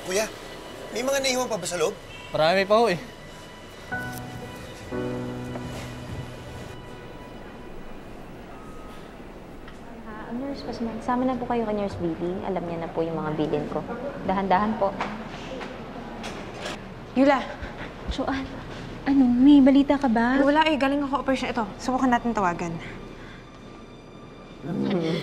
Kuya, may mga naiwan pa ba sa loob? Marami pa ho eh. Nurse, sama na po kayo kay Nurse Billy. Alam niya na po yung mga bilin ko. Dahan-dahan po. Yula! Joanne, ano? May balita ka ba? Wala eh. Galing ako operation. Ito, subukan natin tawagan. Nagrinig!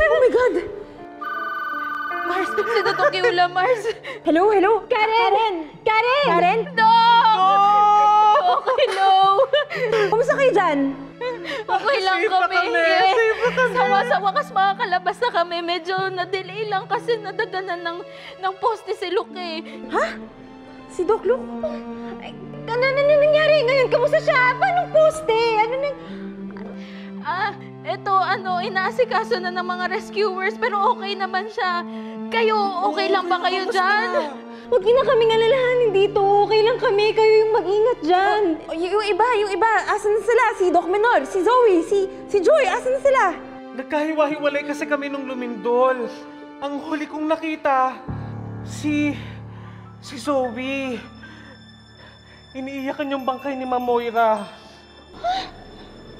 Oh my God! Mars, si Dr. Yula, Mars. Hello? Karen! Karen? Dok! Hello! Kumusta kayo dyan? Okay lang kami. Sa wakas makakalabas na kami. Medyo na-delay lang kasi nadaganan ng poste si Luke eh. Ha? Si Doc Luke? Ay, ano nangyari ngayon? Kamusta siya? Paano poste? Eto, inaasikaso na ng mga rescuers, pero okay naman siya. Kayo, okay lang ba kayo dyan? Huwag na kaming alalahanin dito. Okay lang kami. Kayo yung mag-ingat dyan. Yung iba. Asan na sila? Si Doc Menor, si Zoe, si Joy. Asan na sila? Nagkahiwa-hiwalay kasi kami nung lumindol. Ang huli kong nakita, si Zoe. Iniiyakan yung bangkay ni Ma'am Moira.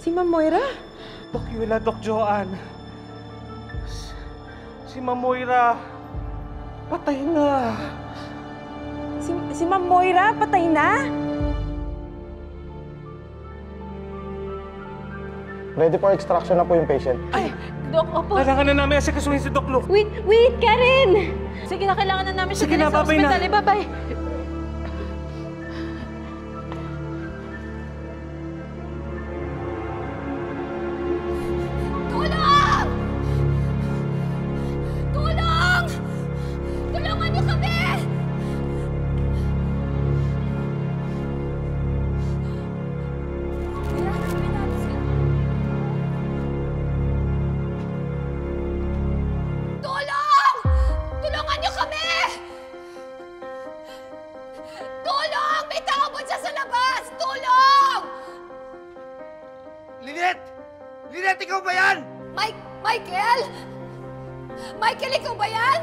Si Ma'am Moira? Doc Yula, Doc Joanne. Si Ma'am Moira, patay na. Si Ma'am Moira, patay na? Ready for extraction na po yung patient. Ay, Dok, opo. Kailangan na namin asikasuhin si Doc Luke. Wait, Karen! Sige na, kailangan na namin siya Sige na, sa babay na. ospital. Bye-bye. Tulong! Tulong! Tulungan niyo kami! Tulong! Tulungan niyo kami! Tulong! May tao ba dyan sa labas? Tulong! Lynette! Lynette, ikaw ba yan? Michael? Michael, ikaw ba yan?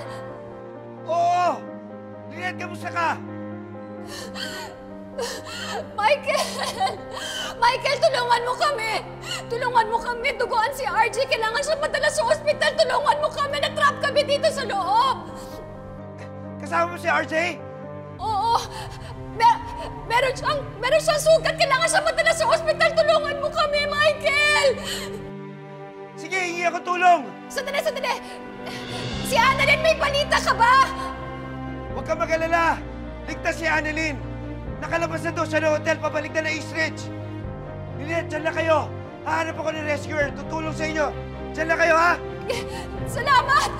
Oo! Lynette, kamusta ka? Michael! Michael, tulungan mo kami! Tulungan mo kami! Duguan si RJ! Kailangan siya padala sa ospital! Tulungan mo kami! Na-trap kami dito sa loob! Kasama mo si RJ? Oo! Meron siyang sugat! Kailangan siya padala sa ospital! Tulungan mo kami, Michael! Sige, hingi ako tulong! Sandali! Si Annalyn, may balita ka ba? Huwag ka mag-alala! Ligtas si Annalyn! Nakalabas na daw siya ng hotel, pabalik na East Ridge! Lynette, dyan na kayo! Hahanap ako ng rescuer, tutulong sa inyo! Dyan na kayo, ha? Salamat!